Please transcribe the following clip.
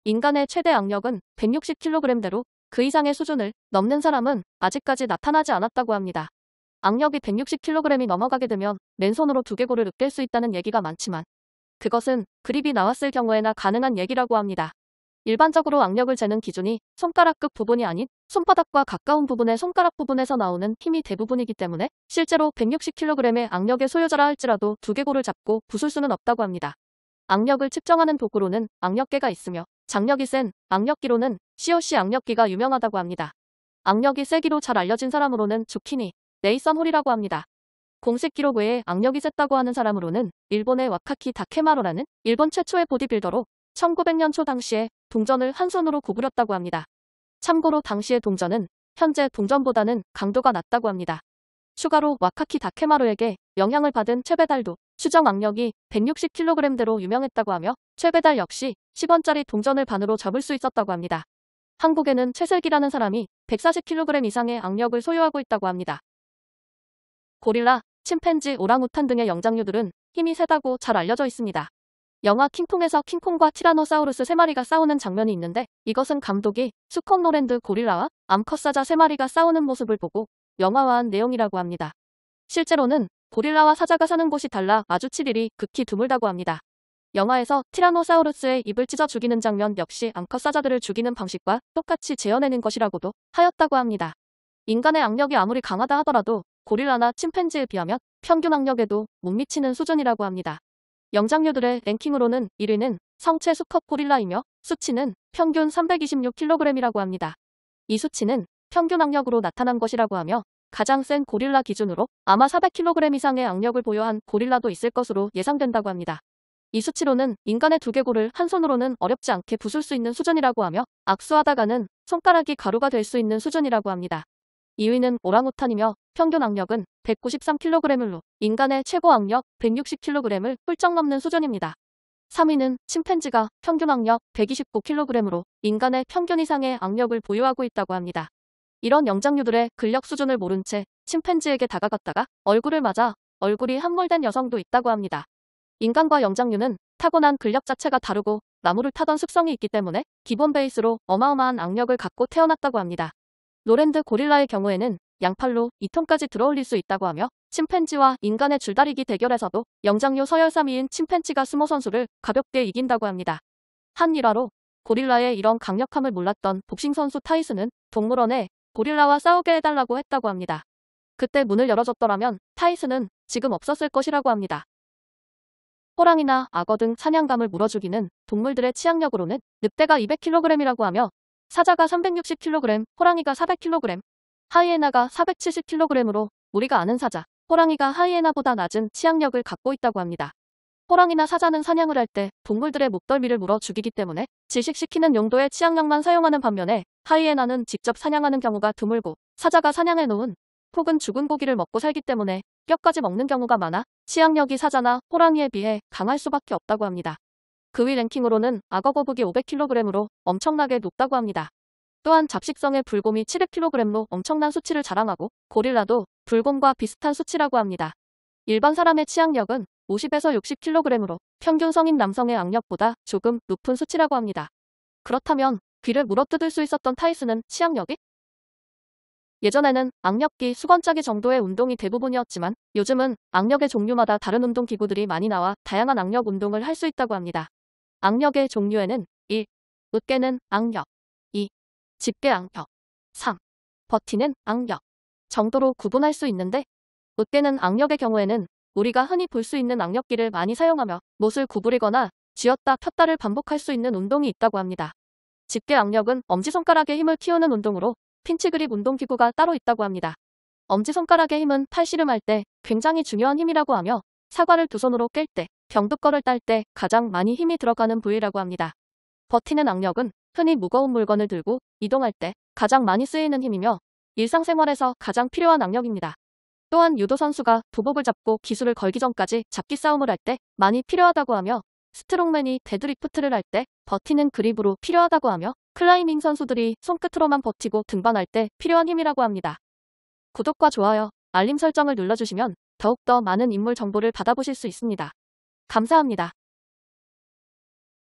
인간의 최대 악력은 160kg대로 그 이상의 수준을 넘는 사람은 아직까지 나타나지 않았다고 합니다. 악력이 160kg이 넘어가게 되면 맨손으로 두개골을 으깰 수 있다는 얘기가 많지만 그것은 그립이 나왔을 경우에나 가능한 얘기라고 합니다. 일반적으로 악력을 재는 기준이 손가락끝 부분이 아닌 손바닥과 가까운 부분의 손가락 부분에서 나오는 힘이 대부분이기 때문에 실제로 160kg의 악력의 소유자라 할지라도 두개골을 잡고 부술 수는 없다고 합니다. 악력을 측정하는 도구로는 악력계가 있으며 장력이 센 악력기로는 COC 악력기가 유명하다고 합니다. 악력이 세기로 잘 알려진 사람으로는 주키니, 네이선 홀이라고 합니다. 공식 기록 외에 악력이 셌다고 하는 사람으로는 일본의 와카키 다케마루라는 일본 최초의 보디빌더로 1900년 초 당시에 동전을 한 손으로 구부렸다고 합니다. 참고로 당시의 동전은 현재 동전보다는 강도가 낮다고 합니다. 추가로 와카키 다케마루에게 영향을 받은 최배달도 추정 악력이 160kg대로 유명했다고 하며 최배달 역시 10원짜리 동전을 반으로 접을 수 있었다고 합니다. 한국에는 최슬기라는 사람이 140kg 이상의 악력을 소유하고 있다고 합니다. 고릴라, 침팬지, 오랑우탄 등의 영장류들은 힘이 세다고 잘 알려져 있습니다. 영화 킹콩에서 킹콩과 티라노사우루스 3마리가 싸우는 장면이 있는데 이것은 감독이 수컷노랜드 고릴라와 암컷 사자 3마리가 싸우는 모습을 보고 영화화한 내용이라고 합니다. 실제로는 고릴라와 사자가 사는 곳이 달라 마주칠 일이 극히 드물다고 합니다. 영화에서 티라노사우루스의 입을 찢어 죽이는 장면 역시 암컷 사자들을 죽이는 방식과 똑같이 재현해낸 것이라고도 하였다고 합니다. 인간의 악력이 아무리 강하다 하더라도 고릴라나 침팬지에 비하면 평균 악력에도 못 미치는 수준이라고 합니다. 영장류들의 랭킹으로는 1위는 성체 수컷 고릴라이며 수치는 평균 326kg이라고 합니다. 이 수치는 평균 악력으로 나타난 것이라고 하며 가장 센 고릴라 기준으로 아마 400kg 이상의 악력을 보유한 고릴라도 있을 것으로 예상된다고 합니다. 이 수치로는 인간의 두개골을 한 손으로는 어렵지 않게 부술 수 있는 수준이라고 하며 악수하다가는 손가락이 가루가 될 수 있는 수준이라고 합니다. 2위는 오랑우탄이며 평균 악력은 193kg으로 인간의 최고 악력 160kg을 훌쩍 넘는 수준입니다. 3위는 침팬지가 평균 악력 129kg으로 인간의 평균 이상의 악력을 보유하고 있다고 합니다. 이런 영장류들의 근력 수준을 모른 채 침팬지에게 다가갔다가 얼굴을 맞아 얼굴이 함몰된 여성도 있다고 합니다. 인간과 영장류는 타고난 근력 자체가 다르고 나무를 타던 습성이 있기 때문에 기본 베이스로 어마어마한 악력을 갖고 태어났다고 합니다. 노랜드 고릴라의 경우에는 양팔로 2톤까지 들어올릴 수 있다고 하며 침팬지와 인간의 줄다리기 대결에서도 영장류 서열 3위인 침팬지가 스모 선수를 가볍게 이긴다고 합니다. 한 일화로 고릴라의 이런 강력함을 몰랐던 복싱 선수 타이슨은 동물원에 고릴라와 싸우게 해달라고 했다고 합니다. 그때 문을 열어줬더라면 타이슨은 지금 없었을 것이라고 합니다. 호랑이나 악어 등 사냥감을 물어 죽이는 동물들의 치악력으로는 늑대가 200kg이라고 하며 사자가 360kg, 호랑이가 400kg, 하이에나가 470kg으로 우리가 아는 사자, 호랑이가 하이에나보다 낮은 치악력을 갖고 있다고 합니다. 호랑이나 사자는 사냥을 할 때 동물들의 목덜미를 물어 죽이기 때문에 질식시키는 용도의 치악력만 사용하는 반면에 하이에나는 직접 사냥하는 경우가 드물고 사자가 사냥해 놓은 혹은 죽은 고기를 먹고 살기 때문에 뼈까지 먹는 경우가 많아 치악력이 사자나 호랑이에 비해 강할 수밖에 없다고 합니다. 그 위 랭킹으로는 악어 거북이 500kg으로 엄청나게 높다고 합니다. 또한 잡식성의 불곰이 700kg로 엄청난 수치를 자랑하고 고릴라도 불곰과 비슷한 수치라고 합니다. 일반 사람의 치악력은 50에서 60kg으로 평균 성인 남성의 악력보다 조금 높은 수치라고 합니다. 그렇다면 귀를 물어뜯을 수 있었던 타이슨은 치악력이? 예전에는 악력기, 수건짜기 정도의 운동이 대부분이었지만 요즘은 악력의 종류마다 다른 운동기구들이 많이 나와 다양한 악력 운동을 할 수 있다고 합니다. 악력의 종류에는 1. 으깨는 악력 2. 집게 악력 3. 버티는 악력 정도로 구분할 수 있는데 으깨는 악력의 경우에는 우리가 흔히 볼 수 있는 악력기를 많이 사용하며 못을 구부리거나 쥐었다 폈다를 반복할 수 있는 운동이 있다고 합니다. 집게 악력은 엄지손가락의 힘을 키우는 운동으로 핀치그립 운동기구가 따로 있다고 합니다. 엄지손가락의 힘은 팔씨름할 때 굉장히 중요한 힘이라고 하며 사과를 두 손으로 깰 때, 병뚜껑을 딸 때 가장 많이 힘이 들어가는 부위라고 합니다. 버티는 악력은 흔히 무거운 물건을 들고 이동할 때 가장 많이 쓰이는 힘이며 일상생활에서 가장 필요한 악력입니다. 또한 유도 선수가 도복을 잡고 기술을 걸기 전까지 잡기 싸움을 할 때 많이 필요하다고 하며 스트롱맨이 데드리프트를 할 때 버티는 그립으로 필요하다고 하며 클라이밍 선수들이 손끝으로만 버티고 등반할 때 필요한 힘이라고 합니다. 구독과 좋아요, 알림 설정을 눌러주시면 더욱더 많은 인물 정보를 받아보실 수 있습니다. 감사합니다.